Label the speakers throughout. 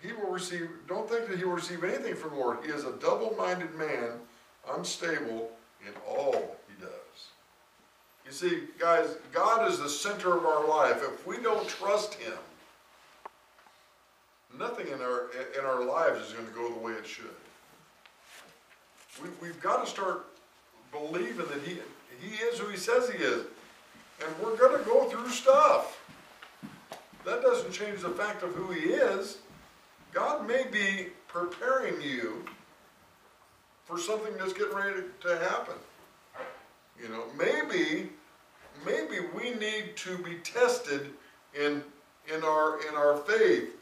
Speaker 1: he will receive, don't think that he will receive anything from the Lord. He is a double-minded man, unstable in all he does. You see, guys, God is the center of our life. If we don't trust him, nothing in our lives is going to go the way it should. We've got to start believing that he is who he says he is. And we're going to go through stuff. That doesn't change the fact of who he is. God may be preparing you for something that's getting ready to happen. You know, maybe we need to be tested in our faith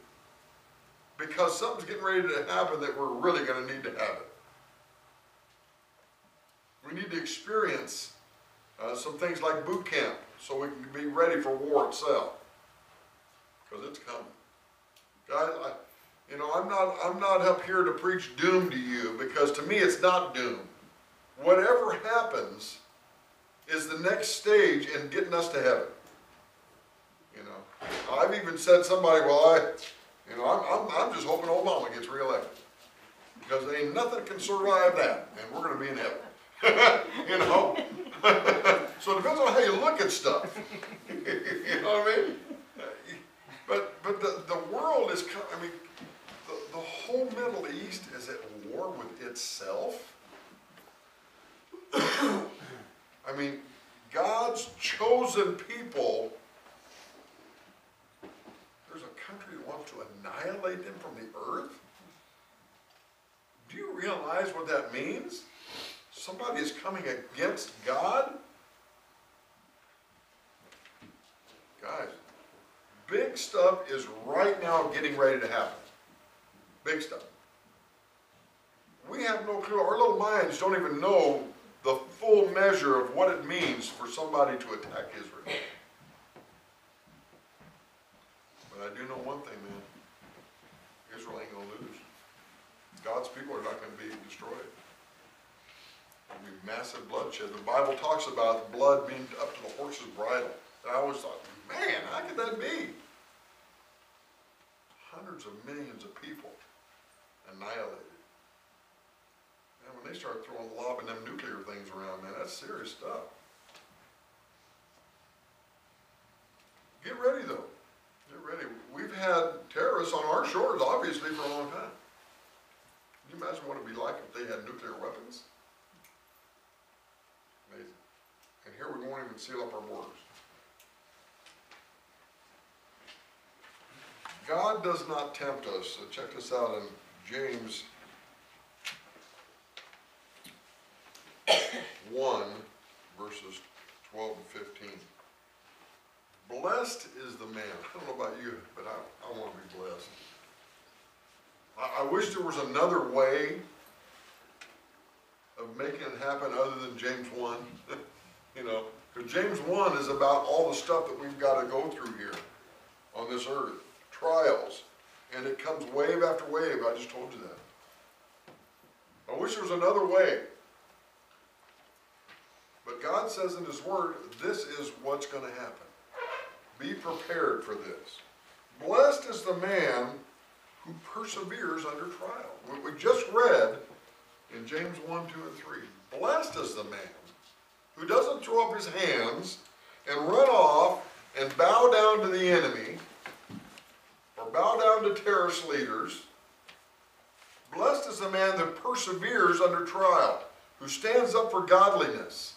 Speaker 1: because something's getting ready to happen that we're really going to need to have it. We need to experience some things like boot camp so we can be ready for war itself, because it's coming. Guys, I'm not up here to preach doom to you, because to me it's not doom. Whatever happens is the next stage in getting us to heaven. You know, I've even said somebody, well, I'm just hoping Obama gets reelected, because there ain't nothing can survive that, and we're going to be in heaven. You know, so it depends on how you look at stuff. You know what I mean? But the world is, I mean, the whole Middle East is at war with itself. I mean, God's chosen people, there's a country that wants to annihilate them from the earth. Do you realize what that means? Somebody is coming against God? Guys, big stuff is right now getting ready to happen. Big stuff. We have no clue. Our little minds don't even know the full measure of what it means for somebody to attack Israel. But I do know one thing, man. Israel ain't going to lose. God's people are not going to be destroyed. There'll be massive bloodshed. The Bible talks about blood being up to the horse's bridle. And I always thought, man, how could that be? Hundreds of millions of people annihilated. And when they start lobbing them nuclear things around, man, that's serious stuff. Get ready, though. Get ready. We've had terrorists on our shores, obviously, for a long time. Can you imagine what it would be like if they had nuclear weapons? Amazing. And here we won't even seal up our borders. God does not tempt us. So check this out in James 1, verses 12 and 15. Blessed is the man. I don't know about you, but I want to be blessed. I wish there was another way of making it happen other than James 1. You know, because James 1 is about all the stuff that we've got to go through here on this earth. Trials. And it comes wave after wave. I just told you that. I wish there was another way. But God says in his word, this is what's going to happen. Be prepared for this. Blessed is the man who perseveres under trial. We just read in James 1, 2, and 3. Blessed is the man who doesn't throw up his hands and run off and bow down to the enemy or bow down to terrorist leaders. Blessed is the man that perseveres under trial, who stands up for godliness.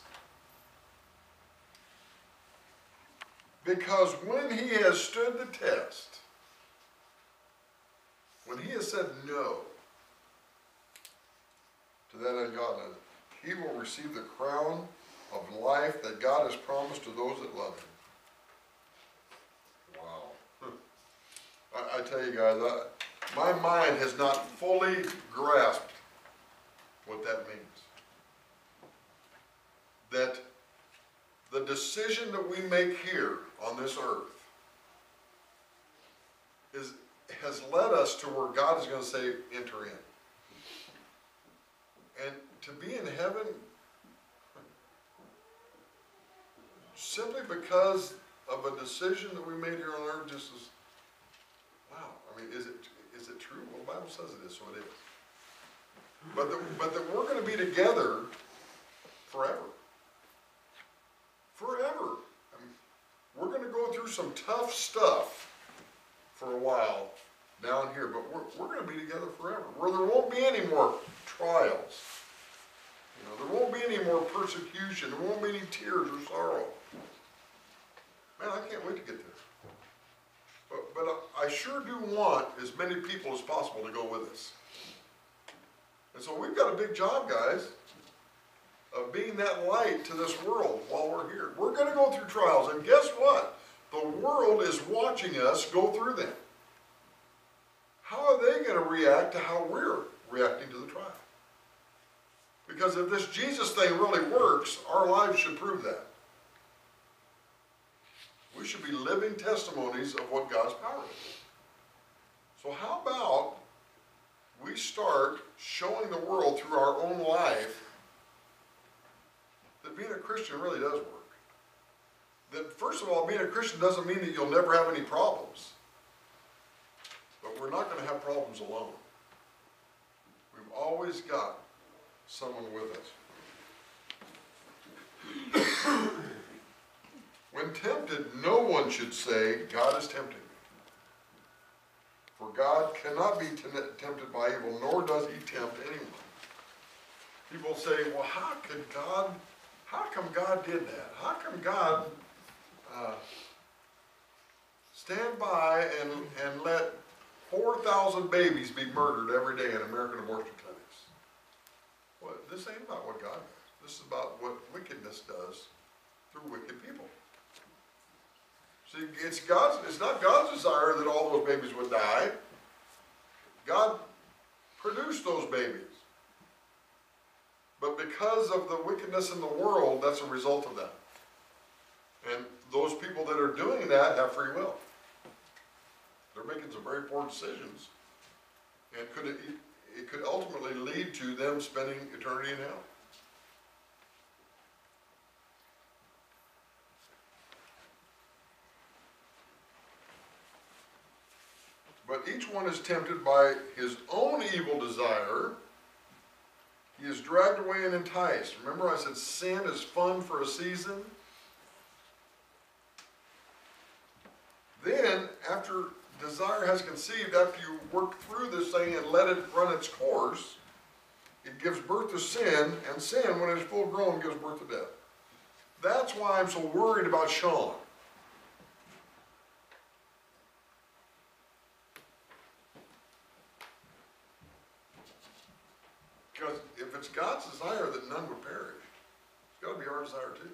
Speaker 1: Because when he has stood the test, when he has said no to that ungodliness, he will receive the crown of life that God has promised to those that love him. Wow. I tell you guys, my mind has not fully grasped what that means. That the decision that we make here on this earth has led us to where God is going to say, enter in. And to be in heaven, simply because of a decision that we made here on earth, just as, wow, I mean, is it true? says it is, so it is. But that we're going to be together forever. Forever. I mean, we're going to go through some tough stuff for a while down here, but we're going to be together forever, where there won't be any more trials. You know, there won't be any more persecution. There won't be any tears or sorrow. Man, I can't wait to get there. But I sure do want as many people as possible to go with us. And so we've got a big job, guys, of being that light to this world while we're here. We're going to go through trials, and guess what? The world is watching us go through them. How are they going to react to how we're reacting to the trial? Because if this Jesus thing really works, our lives should prove that. We should be living testimonies of what God's power is. So how about we start showing the world through our own life that being a Christian really does work. That, first of all, being a Christian doesn't mean that you'll never have any problems. But we're not going to have problems alone. We've always got someone with us. When tempted, no one should say, God is tempting me. For God cannot be tempted by evil, nor does he tempt anyone. People say, well, how come God did that? How come God stand by and let 4,000 babies be murdered every day in American abortion clinics? Well, this ain't about what God does. This is about what wickedness does through wicked people. See, it's not God's desire that all those babies would die. God produced those babies. But because of the wickedness in the world, that's a result of that. And those people that are doing that have free will. They're making some very poor decisions. And it could ultimately lead to them spending eternity in hell. But each one is tempted by his own evil desire. He is dragged away and enticed. Remember I said sin is fun for a season? Then, after desire has conceived, after you work through this thing and let it run its course, it gives birth to sin, and sin, when it's full grown, gives birth to death. That's why I'm so worried about Sean. Because if it's God's desire that none would perish, it's got to be our desire too.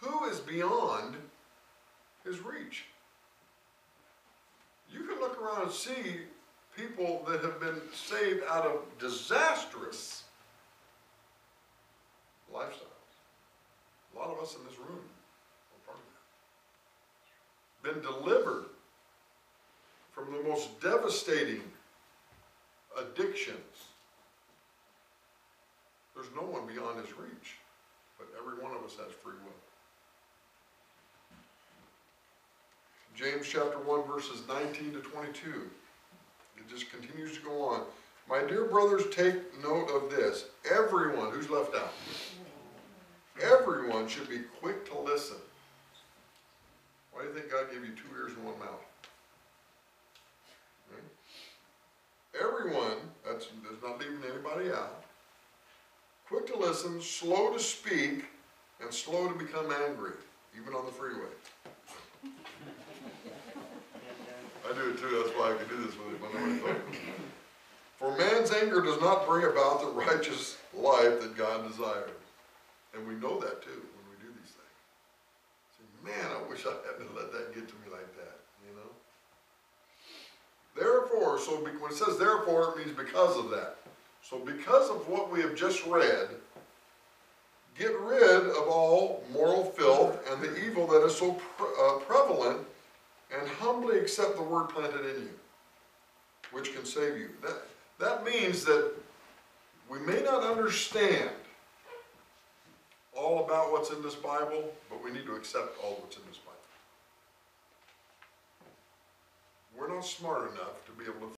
Speaker 1: Who is beyond his reach? You can look around and see people that have been saved out of disastrous lifestyles. A lot of us in this room are part of that. Been delivered from the most devastating addictions. There's no one beyond his reach, but every one of us has free will. James chapter 1 verses 19 to 22. It just continues to go on. My dear brothers, take note of this. Everyone who's left out. Everyone should be quick to listen. Why do you think God gave you 2 ears and 1 mouth? Right? Everyone, that's not leaving anybody out. Quick to listen, slow to speak, and slow to become angry, even on the freeway. I do it too, that's why I can do this with it. For man's anger does not bring about the righteous life that God desires. And we know that too when we do these things. Say, man, I wish I hadn't let that get to me like that, you know? Therefore, so when it says therefore, it means because of that. So because of what we have just read, get rid of all moral filth and the evil that is so prevalent, and humbly accept the word planted in you, which can save you. That means that we may not understand all about what's in this Bible, but we need to accept all what's in this Bible. We're not smart enough to be able to